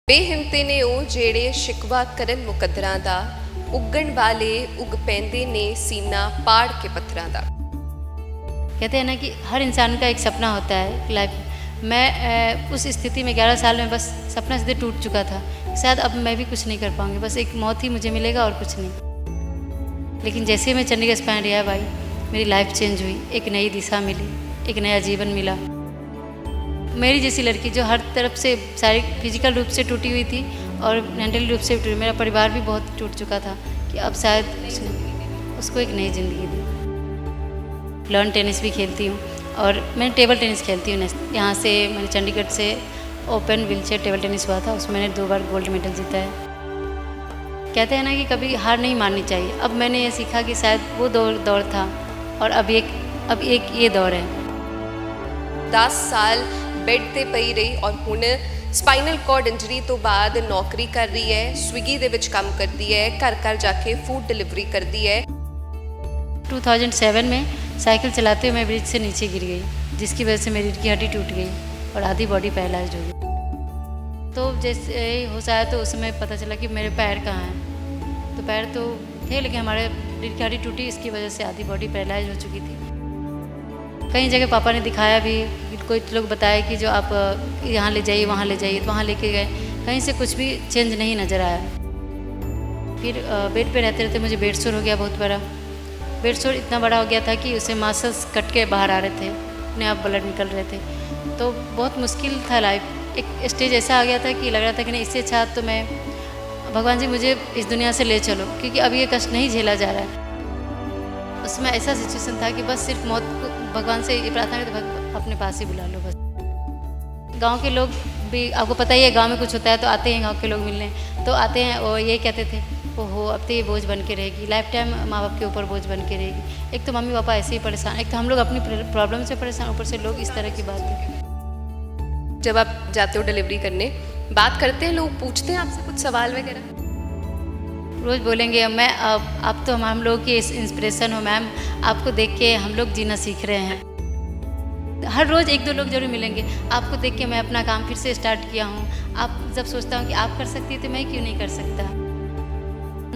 बेहिम्मते ने ਉਹ ਜਿਹੜੇ ਸ਼ਿਕਵਾ ਕਰਨ ਮੁਕੱਦਰਾਂ ਦਾ ਉੱਗਣ ਵਾਲੇ ਉੱਗ ਪੈਂਦੇ ਨੇ ਸੀਨਾ ਪਾੜ ਕੇ ਪੱਥਰਾਂ ਦਾ। कहते हैं ना कि हर इंसान का एक सपना होता है लाइफ में। मैं उस स्थिति में 11 साल में बस सपना सीधे टूट चुका था। शायद अब मैं भी कुछ नहीं कर पाऊँगी, बस एक मौत ही मुझे मिलेगा और कुछ नहीं। लेकिन जैसे मैं चंडीगढ़ स्पैन रिहा भाई, मेरी लाइफ चेंज हुई, एक नई दिशा मिली, एक नया जीवन मिला। मेरी जैसी लड़की जो हर तरफ से शारीरिक फिजिकल रूप से टूटी हुई थी और मेंटली रूप से टूटी, मेरा परिवार भी बहुत टूट चुका था कि अब शायद उसको एक नई ज़िंदगी दी। लॉन टेनिस भी खेलती हूँ और मैं टेबल टेनिस खेलती हूँ। यहाँ से मैंने चंडीगढ़ से ओपन व्हीलचेयर टेबल टेनिस हुआ था, उसमें मैंने 2 बार गोल्ड मेडल जीता है। कहते हैं ना कि कभी हार नहीं माननी चाहिए। अब मैंने ये सीखा कि शायद वो दौर था और अब एक ये दौर है। 10 ਸਾਲ ਬੈੱਡ ਤੇ ਪਈ ਰਹੀ ਔਰ ਹੁਣ ਸਪਾਈਨਲ ਕਾਰਡ ਇੰਜਰੀ ਤੋਂ ਬਾਅਦ ਨੌਕਰੀ ਕਰ ਰਹੀ ਹੈ, ਸਵਿਗੀ ਦੇ ਵਿੱਚ ਕੰਮ ਕਰਦੀ ਹੈ, ਘਰ ਘਰ ਜਾ ਕੇ ਫੂਡ डिलीवरी करती है। 2007 में साइकिल चलाते हुए मैं ब्रिज से नीचे गिर गई, जिसकी वजह से मेरी रीढ़ की हड्डी टूट गई और आधी बॉडी पैरालाइज हो गई। तो जैसे होश आया तो उस समय पता चला कि मेरे पैर कहाँ हैं। तो पैर तो थे लेकिन हमारे रीढ़ की हड्डी टूटी, इसकी वजह से आधी बॉडी पैरालाइज हो चुकी थी। कई जगह पापा ने दिखाया भी, कोई लोग बताया कि जो आप यहाँ ले जाइए, वहाँ ले जाइए, तो वहाँ लेके गए, कहीं से कुछ भी चेंज नहीं नज़र आया। फिर बेड पे रहते रहते मुझे बेड सोर हो गया बहुत बड़ा। बेड सोर इतना बड़ा हो गया था कि उसे मसल्स कट के बाहर आ रहे थे, अपने आप ब्लड निकल रहे थे। तो बहुत मुश्किल था लाइफ। एक स्टेज ऐसा आ गया था कि लग रहा था कि नहीं, इससे अच्छा तो मैं भगवान जी मुझे इस दुनिया से ले चलो, क्योंकि अब ये कष्ट नहीं झेला जा रहा है। उसमें ऐसा सिचुएशन था कि बस सिर्फ मौत को भगवान से ये प्रार्थना करते, अपने पास ही बुला लो बस। गांव के लोग भी, आपको पता ही है, गांव में कुछ होता है तो आते हैं गांव के लोग मिलने, तो आते हैं और ये कहते थे, ओहो अब तो ये बोझ बन के रहेगी, लाइफ टाइम माँ बाप के ऊपर बोझ बन के रहेगी। एक तो मम्मी पापा ऐसे ही परेशान, एक तो हम लोग अपनी प्रॉब्लम से परेशान, ऊपर से लोग इस तरह की बात है। जब आप जाते हो डिलीवरी करने, बात करते हैं लोग, पूछते हैं आपसे कुछ सवाल वगैरह? रोज़ बोलेंगे मैं आप तो हम लोग की इंस्पिरेशन हो मैम, आपको देख के हम लोग जीना सीख रहे हैं। हर रोज़ 1-2 लोग जरूर मिलेंगे, आपको देख के मैं अपना काम फिर से स्टार्ट किया हूँ। आप जब सोचता हूँ कि आप कर सकती है तो मैं क्यों नहीं कर सकता।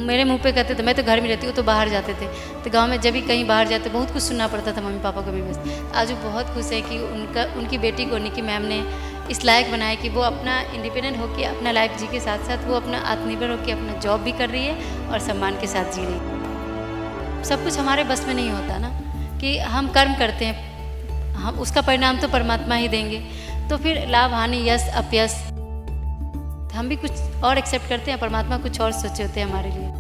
मेरे मुंह पे कहते थे, मैं तो घर में रहती हूँ, तो बाहर जाते थे, तो गांव में जब भी कहीं बाहर जाते बहुत कुछ सुनना पड़ता था मम्मी पापा को भी। बस आज वो बहुत खुश है कि उनकी बेटी को निकी मैम ने इस लायक बनाया कि वो अपना इंडिपेंडेंट होकर अपना लाइफ जी के साथ साथ वो अपना आत्मनिर्भर होकर अपना जॉब भी कर रही है और सम्मान के साथ जी रही है। सब कुछ हमारे बस में नहीं होता ना, कि हम कर्म करते हैं, हम उसका परिणाम तो परमात्मा ही देंगे। तो फिर लाभ हानि यश अपयश हम भी कुछ और एक्सेप्ट करते हैं, परमात्मा कुछ और सोचे होते हैं हमारे लिए।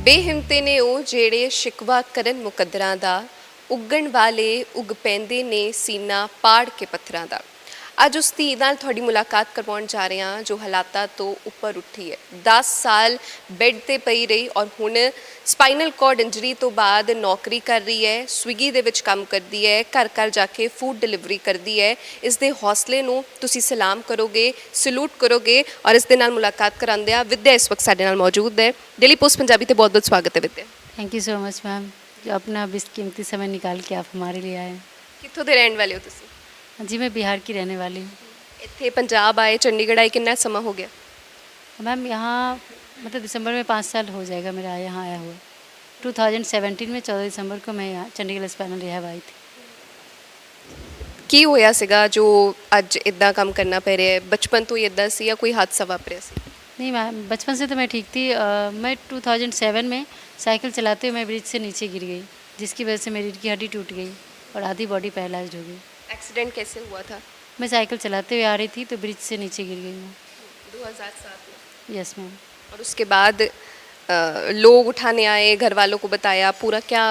बेहिम्मते ने ਉਹ ਜਿਹੜੇ ਸ਼ਿਕਵਾ ਕਰਨ ਮੁਕੱਦਰਾਂ ਦਾ ਉੱਗਣ ਵਾਲੇ ਉੱਗ ਪੈਂਦੇ ਨੇ ਸੀਨਾ ਪਾੜ ਕੇ ਪੱਥਰਾਂ ਦਾ। ਅੱਜ ਉਸ ਧੀ ਨਾਲ ਤੁਹਾਡੀ ਮੁਲਾਕਾਤ ਕਰਵਾਉਣ ਜਾ ਰਹੇ ਹਾਂ ਜੋ ਹਾਲਾਤਾਂ ਤੋਂ ਉੱਪਰ ਉੱਠੀ ਹੈ। 10 ਸਾਲ ਬੈੱਡ ਤੇ ਪਈ ਰਹੀ ਔਰ ਹੁਣ ਸਪਾਈਨਲ ਕਾਰਡ ਇੰਜਰੀ ਤੋਂ ਬਾਅਦ ਨੌਕਰੀ ਕਰ ਰਹੀ ਹੈ, ਸਵਿਗੀ ਦੇ ਵਿੱਚ ਕੰਮ ਕਰਦੀ ਹੈ, ਘਰ ਘਰ ਜਾ ਕੇ ਫੂਡ ਡਿਲੀਵਰੀ ਕਰਦੀ ਹੈ। ਇਸ ਦੇ ਹੌਸਲੇ ਨੂੰ ਤੁਸੀਂ ਸਲਾਮ ਕਰੋਗੇ, ਸਲੂਟ ਕਰੋਗੇ। ਔਰ ਇਸ ਦੇ ਨਾਲ ਮੁਲਾਕਾਤ ਕਰਾਉਂਦੇ ਆ ਵਿਦਿਆ ਇਸ ਵਕਤ ਸਾਡੇ ਨਾਲ ਮੌਜੂਦ ਹੈ। ਡੇਲੀ ਪੋਸਟ ਪੰਜਾਬੀ ਤੇ ਬਹੁਤ ਬਹੁਤ ਸਵਾਗਤ ਹੈ Vidya. Thank you so much ma'am, जो अपना बेशकीमती समय निकाल के आप हमारे लिए आए। ਕਿੱਥੋਂ ਦੇ ਰਹਿਣ ਵਾਲੇ ਹੋ ਤੁਸੀਂ? जी मैं बिहार की रहने वाली हूँ। ਇੱਥੇ ਪੰਜਾਬ ਆਏ, ਚੰਡੀਗੜ੍ਹ ਆਏ ਕਿੰਨਾ ਸਮਾਂ ਹੋ ਗਿਆ? मैम यहाँ मतलब दिसंबर में 5 साल हो जाएगा मेरा यहाँ आया हुआ। 2017 में 14 दिसंबर को मैं यहाँ चंडीगढ़ स्पैनल रिहा आई थी। ਕੀ ਹੋਇਆ ਸੀਗਾ ਜੋ ਅੱਜ ਇਦਾਂ ਕੰਮ ਕਰਨਾ ਪੈ ਰਿਹਾ ਹੈ? ਬਚਪਨ ਤੋਂ ਹੀ ਇਦਾਂ ਸੀ ਜਾਂ ਕੋਈ ਹਾਦਸਾ ਵਾਪਰਿਆ ਸੀ? नहीं मैम, बचपन से तो मैं ठीक थी। मैं 2007 में साइकिल चलाते हुए मैं ब्रिज से नीचे गिर गई, जिसकी वजह से मेरी रीढ़ की हड्डी टूट गई और आधी बॉडी पैरालाइज हो गई। एक्सीडेंट कैसे हुआ था? मैं साइकिल चलाते हुए आ रही थी तो ब्रिज से नीचे गिर गई मैं। 2007 में। Yes ma'am. और उसके बाद लोग उठाने आए, घर वालों को बताया, पूरा क्या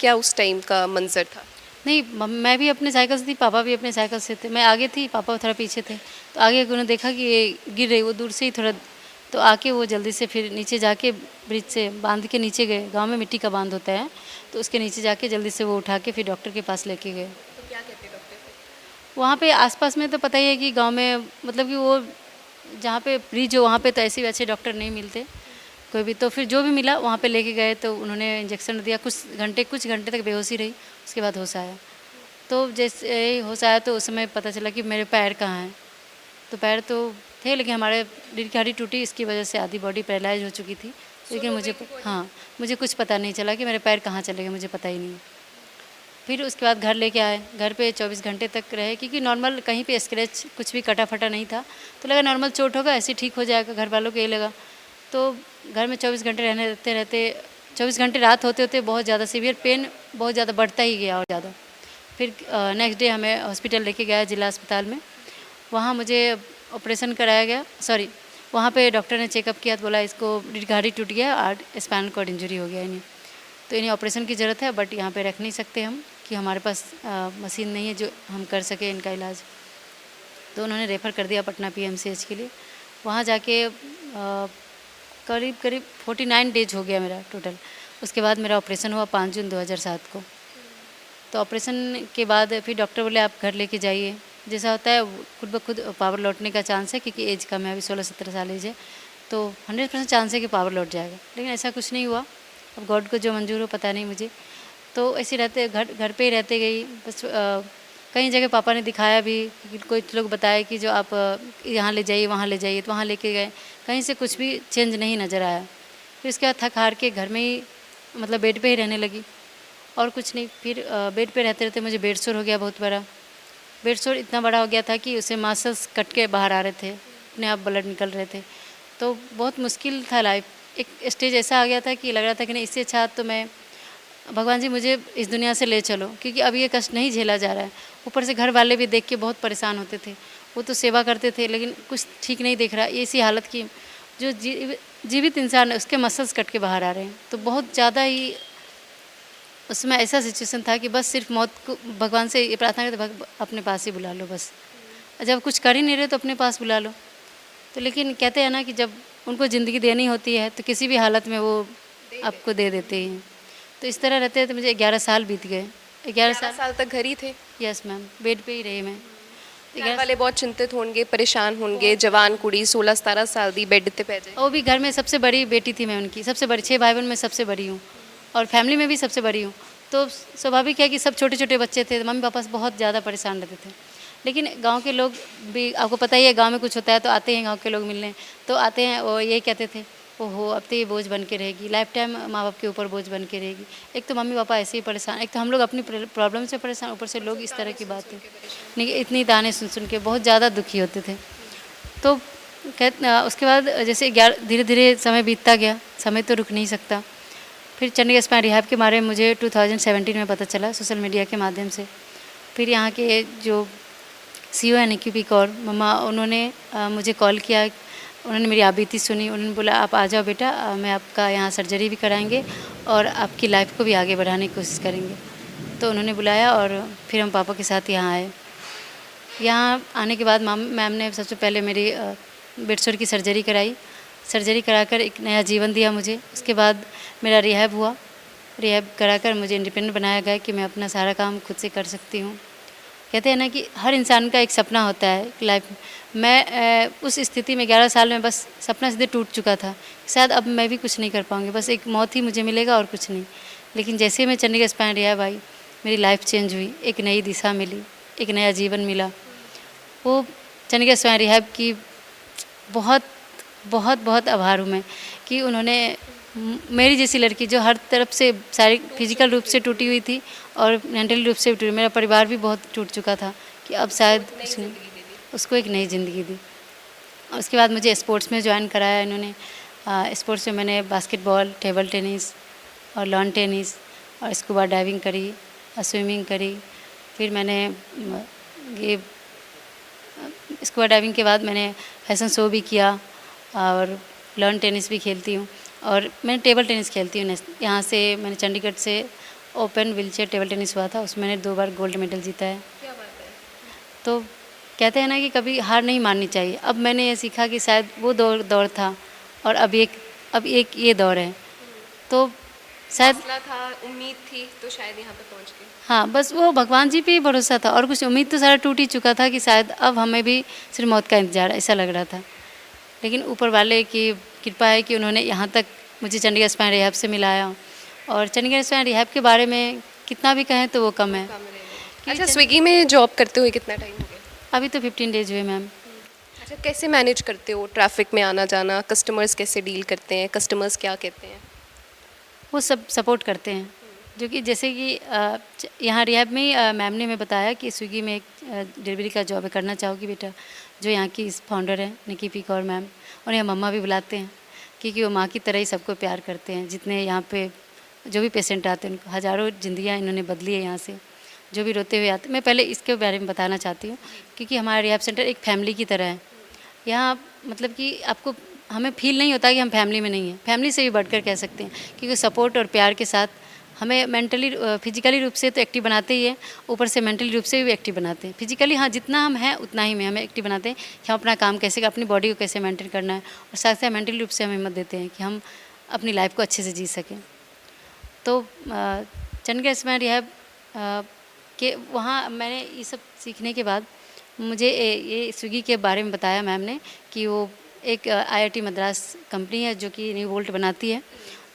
क्या उस टाइम का मंजर था? नहीं मैं भी अपने साइकिल से थी, पापा भी अपने साइकिल से थे। मैं आगे थी, पापा थोड़ा पीछे थे। तो आगे उन्होंने देखा कि ये गिर रही, वो दूर से ही थोड़ा, तो आके वो जल्दी से फिर नीचे जाके ब्रिज से बांध के नीचे गए। गांव में मिट्टी का बांध होता है, तो उसके नीचे जाके जल्दी से वो उठा के फिर डॉक्टर के पास लेके गए। तो क्या कहते डॉक्टर? वहाँ पे आसपास में तो पता ही है कि गांव में मतलब कि वो जहाँ पे ब्रिज हो वहाँ पे तो ऐसे वैसे डॉक्टर नहीं मिलते कोई भी। तो फिर जो भी मिला वहाँ पे लेके गए, तो उन्होंने इंजेक्शन दिया। कुछ घंटे तक बेहोशी रही, उसके बाद होश आया। तो जैसे होश आया तो उस समय पता चला कि मेरे पैर कहाँ हैं। तो पैर तो थे, लेकिन हमारे रीढ़ की हड्डी टूटी, इसकी वजह से आधी बॉडी पैरालाइज हो चुकी थी। लेकिन मुझे कुछ पता नहीं चला कि मेरे पैर कहाँ चले गए, मुझे पता ही नहीं। फिर उसके बाद घर लेके आए, घर पे 24 घंटे तक रहे, क्योंकि नॉर्मल कहीं पे स्क्रैच कुछ भी कटा फटा नहीं था, तो लगा नॉर्मल चोट होगा, ऐसे ठीक हो जाएगा, घर वालों को ये लगा। तो घर में 24 घंटे रहते 24 घंटे रात होते होते बहुत ज़्यादा सीवियर पेन बहुत ज़्यादा बढ़ता ही गया और ज़्यादा। फिर नेक्स्ट डे हमें हॉस्पिटल लेके गया, जिला अस्पताल में। वहाँ मुझे ऑपरेशन कराया गया, सॉरी, वहाँ पे डॉक्टर ने चेकअप किया तो बोला इसको रीढ़ की हड्डी टूट गया और स्पाइनल कॉर्ड इंजरी हो गया इन्हें, तो इन्हें ऑपरेशन की ज़रूरत है, बट यहाँ पे रख नहीं सकते हम, कि हमारे पास मशीन नहीं है जो हम कर सके इनका इलाज। तो उन्होंने रेफ़र कर दिया पटना पीएमसीएच के लिए। वहाँ जाके करीब 49 डेज हो गया मेरा टोटल। उसके बाद मेरा ऑपरेशन हुआ 5 जून 2007 को। तो ऑपरेशन के बाद फिर डॉक्टर बोले आप घर लेके जाइए, जैसा होता है खुद ब खुद पावर लौटने का चांस है, क्योंकि एज कम है, अभी 16-17 साल एज है, तो 100% चांस है कि पावर लौट जाएगा। लेकिन ऐसा कुछ नहीं हुआ, अब गॉड को जो मंजूर हो पता नहीं मुझे। तो ऐसे रहते घर पे ही रहते गई बस। कई जगह पापा ने दिखाया भी, कोई लोग बताया कि जो आप यहाँ ले जाइए वहाँ ले जाइए, तो वहाँ लेके गए, कहीं से कुछ भी चेंज नहीं नज़र आया। फिर उसके बाद थक हार के घर में ही, मतलब बेड पे ही रहने लगी और कुछ नहीं। फिर बेड पे रहते रहते मुझे बेड सोर हो गया बहुत बड़ा। बेड सोर इतना बड़ा हो गया था कि उसे मसल्स कट के बाहर आ रहे थे, अपने आप ब्लड निकल रहे थे, तो बहुत मुश्किल था लाइफ। एक स्टेज ऐसा आ गया था कि लग रहा था कि नहीं, इससे अच्छा तो मैं, भगवान जी मुझे इस दुनिया से ले चलो, क्योंकि अब ये कष्ट नहीं झेला जा रहा है। ऊपर से घर वाले भी देख के बहुत परेशान होते थे, वो तो सेवा करते थे लेकिन कुछ ठीक नहीं दिख रहा। ऐसी हालत की जो जीवित इंसान है उसके मसल्स कट के बाहर आ रहे हैं, तो बहुत ज़्यादा ही उसमें ऐसा सिचुएशन था कि बस सिर्फ मौत को भगवान से ये प्रार्थना करते, अपने पास ही बुला लो बस, जब कुछ कर ही नहीं रहे तो अपने पास बुला लो। तो लेकिन कहते हैं ना कि जब उनको ज़िंदगी देनी होती है तो किसी भी हालत में वो आपको दे देते हैं। तो इस तरह रहते तो मुझे 11 साल बीत गए। 11 साल तक घर ही थे? यस मैम, बेड पे ही रही मैं। घर वाले बहुत चिंतित होंगे, परेशान होंगे, जवान कुड़ी 16-17 साल दी बेड ते पै जाए। वो भी घर में सबसे बड़ी बेटी थी मैं उनकी, सबसे बड़ी, 6 भाई बहन में सबसे बड़ी हूँ और फैमिली में भी सबसे बड़ी हूँ। तो स्वाभाविक है कि सब छोटे छोटे बच्चे थे, मम्मी पापा से बहुत ज़्यादा परेशान रहते थे। लेकिन गांव के लोग भी, आपको पता ही है गांव में कुछ होता है तो आते हैं गांव के लोग मिलने, तो आते हैं, वो यही कहते थे ओहो अब तो ये बोझ बन के रहेगी, लाइफ टाइम माँ बाप के ऊपर बोझ बन के रहेगी। एक तो मम्मी पापा ऐसे ही परेशान, एक तो हम लोग अपनी प्रॉब्लम से परेशान, ऊपर से लोग इस तरह की बातें नहीं, इतनी ताने सुन के बहुत ज़्यादा दुखी होते थे। तो उसके बाद जैसे धीरे धीरे समय बीतता गया, समय तो रुक नहीं सकता। फिर चंडीगढ़ स्पाइन रिहैब के बारे में मुझे 2017 में पता चला सोशल मीडिया के माध्यम से। फिर यहाँ के जो CEO है निकी पी कौर मम्मा, उन्होंने मुझे कॉल किया, उन्होंने मेरी आबीती सुनी, उन्होंने बोला आप आ जाओ बेटा, मैं आपका यहाँ सर्जरी भी कराएंगे और आपकी लाइफ को भी आगे बढ़ाने की कोशिश करेंगे। तो उन्होंने बुलाया और फिर हम पापा के साथ यहाँ आए। यहाँ आने के बाद मैम ने सबसे पहले मेरी बेड सोर की सर्जरी कराई, सर्जरी कराकर एक नया जीवन दिया मुझे। उसके बाद मेरा रिहैब हुआ, रिहैब कराकर मुझे इंडिपेंडेंट बनाया गया कि मैं अपना सारा काम खुद से कर सकती हूँ। कहते हैं ना कि हर इंसान का एक सपना होता है लाइफ में। मैं उस स्थिति में 11 साल में बस सपना सीधे टूट चुका था, शायद अब मैं भी कुछ नहीं कर पाऊँगी, बस एक मौत ही मुझे मिलेगा और कुछ नहीं। लेकिन जैसे मैं चंडीगढ़ स्पाइन रिहैब आई, मेरी लाइफ चेंज हुई, एक नई दिशा मिली, एक नया जीवन मिला। वो चंडीगढ़ स्पाइन रिहैब की बहुत बहुत बहुत आभार हूँ मैं कि उन्होंने मेरी जैसी लड़की जो हर तरफ से शारीरिक फिजिकल रूप से टूटी हुई थी और मेंटली रूप से टूटी, मेरा परिवार भी बहुत टूट चुका था कि अब शायद उसको एक नई ज़िंदगी दी। और उसके बाद मुझे स्पोर्ट्स में ज्वाइन कराया इन्होंने। स्पोर्ट्स में मैंने बास्केटबॉल, टेबल टेनिस और लॉन टेनिस और स्कूबा डाइविंग करी और स्विमिंग करी। फिर मैंने ये स्कूबा डाइविंग के बाद मैंने फैशन शो भी किया और लॉन टेनिस भी खेलती हूँ और मैं टेबल टेनिस खेलती हूँ। यहाँ से मैंने चंडीगढ़ से ओपन व्हीलचेयर टेबल टेनिस हुआ था, उसमें मैंने 2 बार गोल्ड मेडल जीता है। क्या बात है। तो कहते हैं ना कि कभी हार नहीं माननी चाहिए। अब मैंने ये सीखा कि शायद वो दौर था और अब एक ये दौर है, तो शायद था, उम्मीद थी तो शायद यहाँ पे पहुँच गए। हाँ, बस वो भगवान जी पे ही भरोसा था और कुछ उम्मीद तो सारा टूट ही चुका था कि शायद अब हमें भी सिर्फ मौत का इंतजार ऐसा लग रहा था। लेकिन ऊपर वाले की कृपा है कि उन्होंने यहाँ तक मुझे चंडीगढ़ स्पाइन रिहैब से मिलाया। और चंडीगढ़ स्पाइन रिहैब के बारे में कितना भी कहें तो वो कम है। अच्छा, स्विगी में जॉब करते हुए कितना टाइम हो गया? अभी तो 15 डेज हुए मैम। अच्छा, कैसे मैनेज करते हो ट्रैफिक में आना जाना, कस्टमर्स कैसे डील करते हैं, कस्टमर्स क्या कहते हैं? वो सब सपोर्ट करते हैं, जो कि जैसे कि यहाँ रिहैब में ही मैम ने हमें बताया कि स्विगी में एक डिलीवरी का जॉब है, करना चाहोगी बेटा? जो यहाँ की फाउंडर है निकी पी कौर मैम, और यहाँ मम्मा भी बुलाते हैं, क्योंकि वो माँ की तरह ही सबको प्यार करते हैं। जितने यहाँ पे जो भी पेशेंट आते हैं उनको हज़ारों ज़िंदगियाँ इन्होंने बदली है यहाँ से, जो भी रोते हुए आते। मैं पहले इसके बारे में बताना चाहती हूँ, क्योंकि हमारा रिहैब सेंटर एक फैमिली की तरह है। यहाँ मतलब कि आपको हमें फील नहीं होता कि हम फैमिली में नहीं हैं, फैमिली से भी बढ़कर कह सकते हैं, क्योंकि सपोर्ट और प्यार के साथ हमें मेंटली फिजिकली रूप से तो एक्टिव बनाते ही है, ऊपर से मेंटली रूप से भी एक्टिव बनाते हैं। फिजिकली हाँ, जितना हम हैं उतना ही में हमें एक्टिव बनाते हैं कि हम अपना काम कैसे, अपनी बॉडी को कैसे मेंटेन करना है, और साथ साथ मेंटली रूप से हमें हिम्मत देते हैं कि हम अपनी लाइफ को अच्छे से जी सकें। तो चंडीगढ़ स्माइल रिहैब के वहाँ मैंने ये सब सीखने के बाद मुझे ये स्विगी के बारे में बताया मैम ने कि वो एक आईआईटी मद्रास कंपनी है जो कि न्यू बोल्ट बनाती है,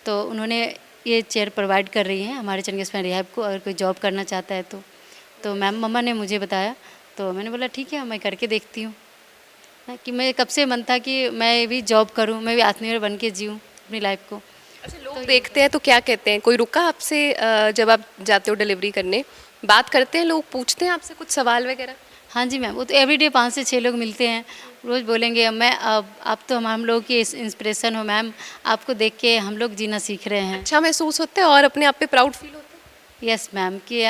तो उन्होंने ये चेयर प्रोवाइड कर रही हैं हमारे चंडीगढ़ स्माइल रिहैब को, अगर कोई जॉब करना चाहता है तो मैम मम्मा ने मुझे बताया, तो मैंने बोला ठीक है मैं करके देखती हूँ। कि मैं कब से मन था कि मैं भी जॉब करूँ, मैं भी आत्मनिर्भर बन के जीऊँ अपनी लाइफ को। अच्छा, लोग देखते हैं तो क्या कहते हैं? कोई रुका आपसे जब आप जाते हो डिलीवरी करने, बात करते हैं लोग, पूछते हैं आपसे कुछ सवाल वगैरह? हाँ जी मैम, वो तो एवरीडे 5 से 6 लोग मिलते हैं, रोज़ बोलेंगे मैं अब आप तो हम लोग की इंस्पिरेशन हो मैम, आपको देख के हम लोग जीना सीख रहे हैं। अच्छा महसूस होता है और अपने आप पे प्राउड फील होता है? यस मैम, कि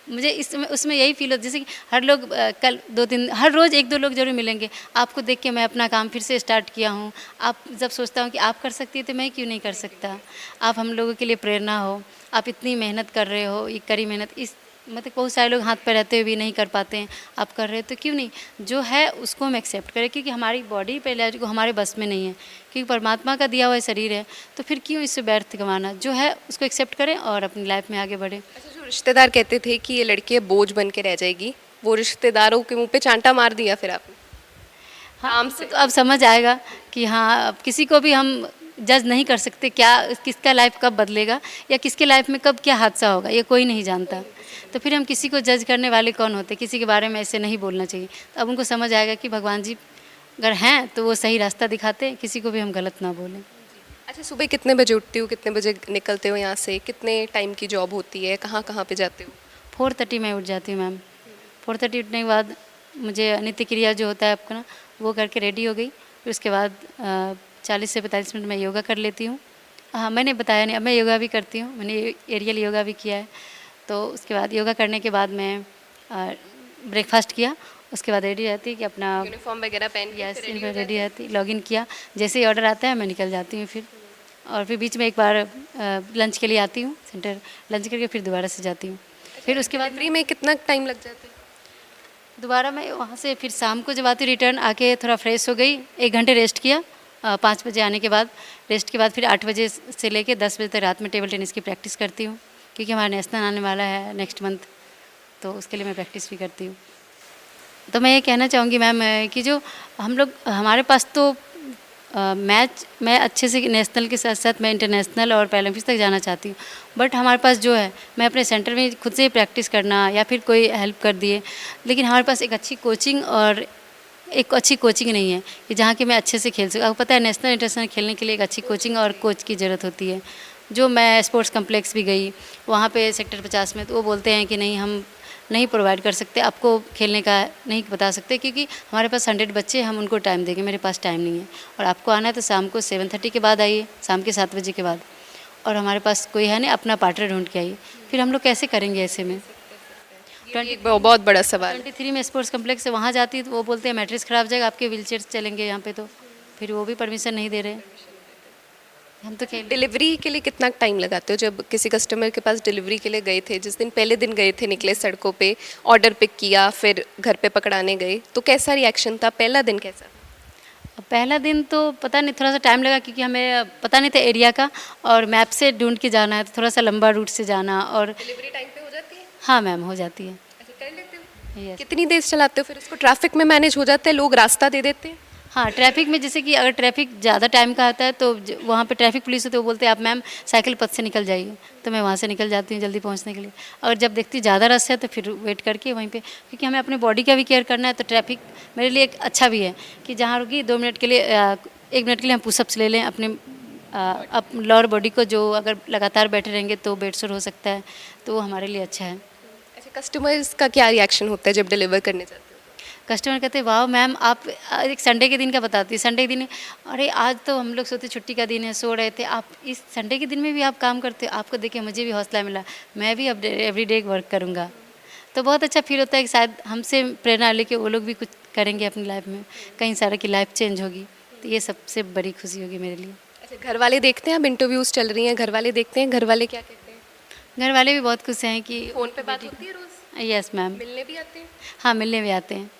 मुझे इसमें उसमें यही फील होता है जैसे कि हर लोग कल 2-3 हर रोज़ 1-2 लोग जरूर मिलेंगे, आपको देख के मैं अपना काम फिर से स्टार्ट किया हूँ। आप जब सोचता हूँ कि आप कर सकती है तो मैं क्यों नहीं कर सकता? आप हम लोगों के लिए प्रेरणा हो, आप इतनी मेहनत कर रहे हो, ये कड़ी मेहनत, इस मतलब बहुत सारे लोग हाथ पे रहते हुए भी नहीं कर पाते हैं, आप कर रहे हो तो क्यों नहीं? जो है उसको हम एक्सेप्ट करें, क्योंकि हमारी बॉडी पहले जो हमारे बस में नहीं है, क्योंकि परमात्मा का दिया हुआ शरीर है, तो फिर क्यों इससे व्यर्थ गंवाना? जो है उसको एक्सेप्ट करें और अपनी लाइफ में आगे बढ़ें। अच्छा, जो रिश्तेदार कहते थे कि ये लड़की बोझ बन के रह जाएगी, वो रिश्तेदारों के मुंह पे चांटा मार दिया फिर आपने? हाँ, तो अब समझ आएगा कि हाँ, अब किसी को भी हम जज नहीं कर सकते, क्या किसका लाइफ कब बदलेगा या किसके लाइफ में कब क्या हादसा होगा, ये कोई नहीं जानता। तो फिर हम किसी को जज करने वाले कौन होते? किसी के बारे में ऐसे नहीं बोलना चाहिए। तो अब उनको समझ आएगा कि भगवान जी अगर हैं तो वो सही रास्ता दिखाते हैं, किसी को भी हम गलत ना बोलें। अच्छा, सुबह कितने बजे उठती हो, कितने बजे निकलते हो यहाँ से, कितने टाइम की जॉब होती है, कहाँ कहाँ पे जाते हो? 4:30 में उठ जाती हूँ मैम। 4:30 उठने के बाद मुझे नित्य क्रिया जो होता है आपका ना, वो करके रेडी हो गई। फिर उसके बाद 40 से 45 मिनट मैं योगा कर लेती हूँ। हाँ, मैंने बताया नहीं, अब मैं योगा भी करती हूँ, मैंने एरियल योगा भी किया है। तो उसके बाद योगा करने के बाद मैं ब्रेकफास्ट किया, उसके बाद रेडी रहती कि अपना यूनिफॉर्म वगैरह पहन के यस फिर ready हो रेडी रहती, लॉगिन किया, जैसे ही ऑर्डर आता है मैं निकल जाती हूँ फिर। और फिर बीच में एक बार लंच के लिए आती हूँ सेंटर, लंच करके फिर दोबारा से जाती हूँ। फिर उसके बाद डिलीवरी में कितना टाइम लग जाता है? दोबारा मैं वहाँ से फिर शाम को जब आती हूँ रिटर्न आके थोड़ा फ्रेश हो गई, 1 घंटे रेस्ट किया। 5 बजे आने के बाद रेस्ट के बाद फिर 8 बजे से लेके 10 बजे तक रात में टेबल टेनिस की प्रैक्टिस करती हूँ, क्योंकि हमारा नेशनल आने वाला है नेक्स्ट मंथ, तो उसके लिए मैं प्रैक्टिस भी करती हूँ। तो मैं ये कहना चाहूँगी मैम कि जो हम लोग हमारे पास तो मैच मैं अच्छे से नेशनल के साथ साथ मैं इंटरनेशनल और पैरालम्पिक्स तक जाना चाहती हूँ, बट हमारे पास जो है मैं अपने सेंटर में खुद से प्रैक्टिस करना या फिर कोई हेल्प कर दिए, लेकिन हमारे पास एक अच्छी कोचिंग और एक अच्छी कोचिंग नहीं है कि जहाँ कि मैं अच्छे से खेल सकूँ। आपको पता है नेशनल इंटरनेशनल खेलने के लिए एक अच्छी कोचिंग और कोच की ज़रूरत होती है। जो मैं स्पोर्ट्स कम्प्लेक्स भी गई, वहाँ पे सेक्टर 50 में, तो वो बोलते हैं कि नहीं हम नहीं प्रोवाइड कर सकते, आपको खेलने का नहीं बता सकते, क्योंकि हमारे पास 100 बच्चे, हम उनको टाइम देंगे, मेरे पास टाइम नहीं है। और आपको आना है तो शाम को 7:30 के बाद आइए, शाम के 7 बजे के बाद, और हमारे पास कोई है नहीं, अपना पार्टनर ढूंढ के आइए। फिर हम लोग कैसे करेंगे ऐसे में? ये एक बहुत बड़ा सवाल। 23 में स्पोर्ट्स कम्प्लेक्स से वहाँ जाती तो वो बोलते हैं मैट्रिक्स ख़राब जाएगा, आपके व्हीलचेयर चलेंगे यहाँ पे, तो फिर वो भी परमिशन नहीं दे रहे। हम तो खेल डिलीवरी के लिए कितना टाइम लगाते हो? जब किसी कस्टमर के पास डिलीवरी के लिए गए थे, जिस दिन पहले दिन गए थे, निकले सड़कों पे, ऑर्डर पिक किया, फिर घर पे पकड़ाने गए, तो कैसा रिएक्शन था? पहला दिन कैसा था? पहला दिन तो पता नहीं, थोड़ा सा टाइम लगा, क्योंकि हमें पता नहीं था एरिया का, और मैप से ढूंढ के जाना है, तो थोड़ा सा लंबा रूट से जाना। और डिलीवरी टाइम पे हो जाती है? हाँ मैम, हो जाती है। अच्छा, कर लेते हो? यस। कितनी देर चलाते हो फिर इसको? ट्रैफिक में मैनेज हो जाता है? लोग रास्ता दे देते हैं? हाँ, ट्रैफ़िक में जैसे कि अगर ट्रैफ़िक ज़्यादा टाइम का आता है तो वहाँ पे ट्रैफ़िक पुलिस है तो वो बोलते हैं आप मैम साइकिल पथ से निकल जाइए, तो मैं वहाँ से निकल जाती हूँ जल्दी पहुँचने के लिए। अगर जब देखती हूँ ज़्यादा रश है तो फिर वेट करके वहीं पे, क्योंकि हमें अपने बॉडी का भी केयर करना है, तो ट्रैफ़िक मेरे लिए एक अच्छा भी है कि जहाँ रुकी 2 मिनट के लिए 1 मिनट के लिए हम पुशअप्स ले लें अपने अप लोअर बॉडी को, जो अगर लगातार बैठे रहेंगे तो बेड सोर हो सकता है, तो वो हमारे लिए अच्छा है। अच्छा, कस्टमर्स का क्या रिएक्शन होता है जब डिलीवर करने जाते हो? कस्टमर कहते हैं वाह मैम आप एक संडे के दिन का बताती है, संडे के दिन अरे आज तो हम लोग सोते छुट्टी का दिन है, सो रहे थे, आप इस संडे के दिन में भी आप काम करते हो, आपको देख के मुझे भी हौसला मिला, मैं भी अब एवरीडे वर्क करूँगा। तो बहुत अच्छा फील होता है कि शायद हमसे प्रेरणा लेके वो लोग भी कुछ करेंगे अपनी लाइफ में, कहीं सारे की लाइफ चेंज होगी, तो ये सबसे बड़ी खुशी होगी मेरे लिए। अच्छा, घर वाले देखते हैं, अब इंटरव्यूज़ चल रही हैं, घर वाले देखते हैं, घर वाले क्या कहते हैं? घर वाले भी बहुत खुश हैं कि फ़ोन पे बात होती है रोज़? यस मैम, मिलने भी आते हैं? हाँ मिलने भी आते हैं।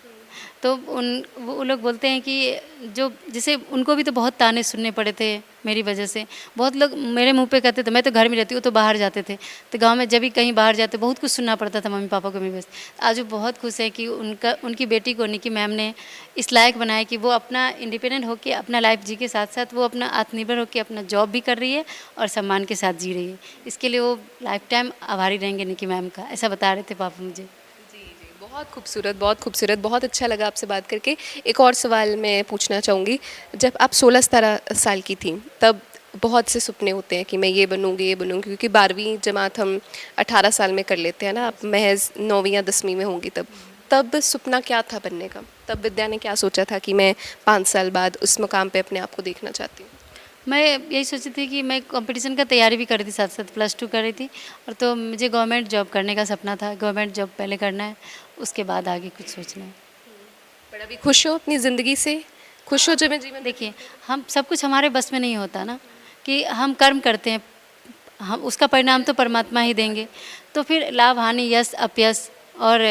तो वो लोग बोलते हैं कि जो जैसे उनको भी तो बहुत ताने सुनने पड़े थे मेरी वजह से, बहुत लोग मेरे मुंह पे कहते थे मैं तो घर में रहती हूँ, तो बाहर जाते थे, तो गांव में जब भी कहीं बाहर जाते बहुत कुछ सुनना पड़ता था मम्मी पापा को मेरी वजह से। आज वो बहुत खुश है कि उनकी बेटी को निकी मैम ने इस लायक बनाया कि वो अपना इंडिपेंडेंट होकर अपना लाइफ जी के साथ साथ वो अपना आत्मनिर्भर होकर अपना जॉब भी कर रही है और सम्मान के साथ जी रही है। इसके लिए वो लाइफ टाइम आभारी रहेंगे निकी मैम का, ऐसा बता रहे थे पापा मुझे। जी, जी, बहुत खूबसूरत, बहुत खूबसूरत, बहुत अच्छा लगा आपसे बात करके। एक और सवाल मैं पूछना चाहूँगी, जब आप 16-17 साल की थीं, तब बहुत से सपने होते हैं कि मैं ये बनूँगी, ये बनूँगी, क्योंकि 12वीं जमात हम 18 साल में कर लेते हैं ना, आप महज़ 9वीं या 10वीं में होंगी तब सपना क्या था बनने का? तब विद्या ने क्या सोचा था कि मैं 5 साल बाद उस मुकाम पे अपने आप को देखना चाहती हूँ? मैं यही सोची थी कि मैं कंपटीशन का तैयारी भी कर रही थी, साथ साथ +2 कर रही थी, और तो मुझे गवर्नमेंट जॉब करने का सपना था, गवर्नमेंट जॉब पहले करना है, उसके बाद आगे कुछ सोचना है। पर अभी खुश हो अपनी ज़िंदगी से? खुश हो जब मैं जीवन? देखिए हम सब कुछ हमारे बस में नहीं होता ना, कि हम कर्म करते हैं, हम उसका परिणाम तो परमात्मा ही देंगे, तो फिर लाभ हानि यश अपयश और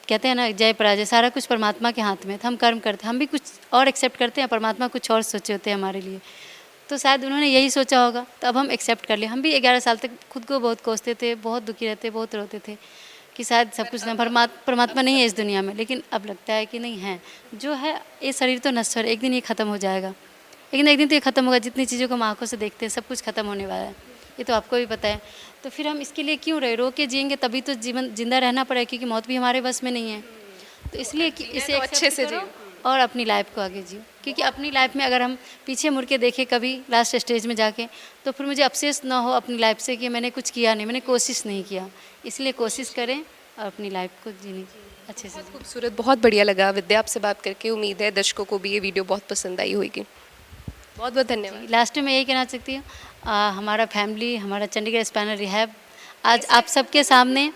कहते हैं ना जय पराजय, सारा कुछ परमात्मा के हाथ में, तो हम कर्म करते हैं, हम भी कुछ और एक्सेप्ट करते हैं, परमात्मा कुछ और सोचे होते हैं हमारे लिए, तो शायद उन्होंने यही सोचा होगा, तो अब हम एक्सेप्ट कर लिए। हम भी 11 साल तक खुद को बहुत कोसते थे, बहुत दुखी रहते, बहुत रोते थे कि शायद सब कुछ ना परमात्मा नहीं है इस दुनिया में, लेकिन अब लगता है कि नहीं है, जो है ये शरीर तो नश्वर है, एक दिन ये ख़त्म हो जाएगा, लेकिन एक दिन तो ये ख़त्म होगा, जितनी चीज़ों को हम आँखों से देखते हैं सब कुछ ख़त्म होने वाला है, ये तो आपको भी पता है, तो फिर हम इसके लिए क्यों रहे, रो के जिएंगे तभी तो जीवन जिंदा रहना पड़ेगा, क्योंकि मौत भी हमारे बस में नहीं है, तो इसलिए कि इसे तो अच्छे से करो और अपनी लाइफ को आगे जियो, क्योंकि अपनी लाइफ में अगर हम पीछे मुड़ के देखें कभी लास्ट स्टेज में जाके, तो फिर मुझे अफसोस ना हो अपनी लाइफ से कि मैंने कुछ किया नहीं, मैंने कोशिश नहीं किया, इसलिए कोशिश करें और अपनी लाइफ को जीने अच्छे से। खूबसूरत, बहुत बढ़िया लगा विद्या आपसे बात करके। उम्मीद है दर्शकों को भी ये वीडियो बहुत पसंद आई होगी। बहुत बहुत धन्यवाद। लास्ट में यही कहना चाहती हूँ, हमारा फैमिली, हमारा चंडीगढ़ स्पाइनल रिहैब आज आप सबके सामने,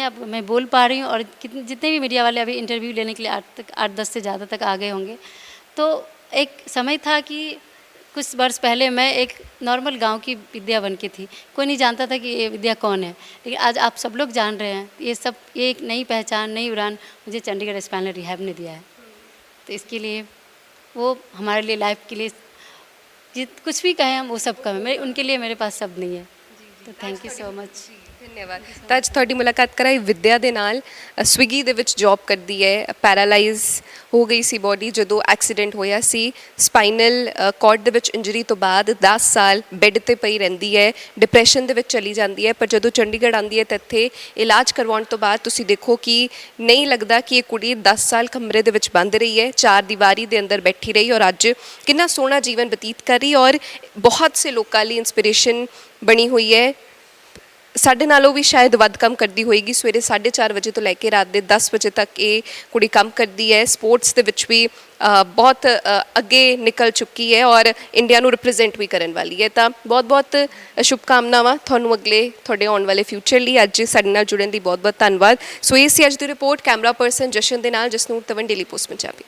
अब मैं बोल पा रही हूँ, और जितने भी मीडिया वाले अभी इंटरव्यू लेने के लिए 8-10 से ज़्यादा तक आ गए होंगे, तो एक समय था कि कुछ वर्ष पहले मैं एक नॉर्मल गांव की विद्या बन के थी, कोई नहीं जानता था कि ये विद्या कौन है, लेकिन आज आप सब लोग जान रहे हैं, ये एक नई पहचान, नई उड़ान मुझे चंडीगढ़ स्पाइनल रिहैब ने दिया है, तो इसके लिए वो हमारे लिए लाइफ के लिए कुछ भी कहें हम वो सब कम है, उनके लिए मेरे पास सब नहीं है, तो थैंक यू सो मच। ਧੰਨਵਾਦ। ਤਾਂ ਅੱਜ ਤੁਹਾਡੀ ਮੁਲਾਕਾਤ ਕਰਾਈ ਵਿਦਿਆ ਦੇ ਨਾਲ। ਸਵਿਗੀ ਦੇ ਵਿੱਚ ਜੌਬ ਕਰਦੀ ਹੈ, ਪੈਰਾਲਾਈਜ਼ ਹੋ ਗਈ ਸੀ ਬੋਡੀ ਜਦੋਂ ਐਕਸੀਡੈਂਟ ਹੋਇਆ ਸੀ, ਸਪਾਈਨਲ ਕਾਰਡ ਦੇ ਵਿੱਚ ਇੰਜਰੀ ਤੋਂ ਬਾਅਦ 10 ਸਾਲ ਬੈੱਡ ਤੇ ਪਈ ਰਹਿੰਦੀ ਹੈ, ਡਿਪਰੈਸ਼ਨ ਦੇ ਵਿੱਚ ਚਲੀ ਜਾਂਦੀ ਹੈ, ਪਰ ਜਦੋਂ ਚੰਡੀਗੜ੍ਹ ਆਉਂਦੀ ਹੈ ਤਾਂ ਇੱਥੇ ਇਲਾਜ ਕਰਵਾਉਣ ਤੋਂ ਬਾਅਦ ਤੁਸੀਂ ਦੇਖੋ ਕਿ ਨਹੀਂ ਲੱਗਦਾ ਕਿ ਇਹ ਕੁੜੀ 10 ਸਾਲ ਕਮਰੇ ਦੇ ਵਿੱਚ ਬੰਦ ਰਹੀ ਹੈ, ਚਾਰ ਦੀਵਾਰੀ ਦੇ ਅੰਦਰ ਬੈਠੀ ਰਹੀ ਔਰ ਅੱਜ ਕਿੰਨਾ ਸੋਹਣਾ ਜੀਵਨ ਬਤੀਤ ਕਰ ਰਹੀ ਔਰ ਬਹੁਤ ਸੇ ਲੋਕਾਂ ਲਈ ਇੰਸਪੀਰੇਸ਼ਨ ਬਣੀ ਹੋਈ ਹੈ। ਸਾਡੇ ਨਾਲੋਂ ਵੀ ਸ਼ਾਇਦ ਵੱਧ ਕੰਮ ਕਰਦੀ ਹੋਏਗੀ। ਸਵੇਰੇ 4:30 ਵਜੇ ਤੋਂ ਲੈ ਕੇ ਰਾਤ ਦੇ 10 ਵਜੇ ਤੱਕ ਇਹ ਕੁੜੀ ਕੰਮ ਕਰਦੀ ਹੈ। ਸਪੋਰਟਸ ਦੇ ਵਿੱਚ ਵੀ ਬਹੁਤ ਅੱਗੇ ਨਿਕਲ ਚੁੱਕੀ ਹੈ ਔਰ ਇੰਡੀਆ ਨੂੰ ਰਿਪਰੈਜ਼ੈਂਟ ਵੀ ਕਰਨ ਵਾਲੀ ਹੈ। ਤਾਂ ਬਹੁਤ ਬਹੁਤ ਸ਼ੁਭਕਾਮਨਾਵਾਂ ਤੁਹਾਨੂੰ ਅਗਲੇ ਤੁਹਾਡੇ ਆਉਣ ਵਾਲੇ ਫਿਊਚਰ ਲਈ। ਅੱਜ ਸਾਡੇ ਨਾਲ ਜੁੜਨ ਦੀ ਬਹੁਤ ਬਹੁਤ ਧੰਨਵਾਦ। ਸੋ ਇਹ ਸੀ ਅੱਜ ਦੀ ਰਿਪੋਰਟ। ਕੈਮਰਾ ਪਰਸਨ ਜਸ਼ਨ ਦੇ ਨਾਲ ਜਸਨੂਰ ਤਵਨ, ਡੇਲੀ ਪੋਸਟ ਪੰਜਾਬੀ।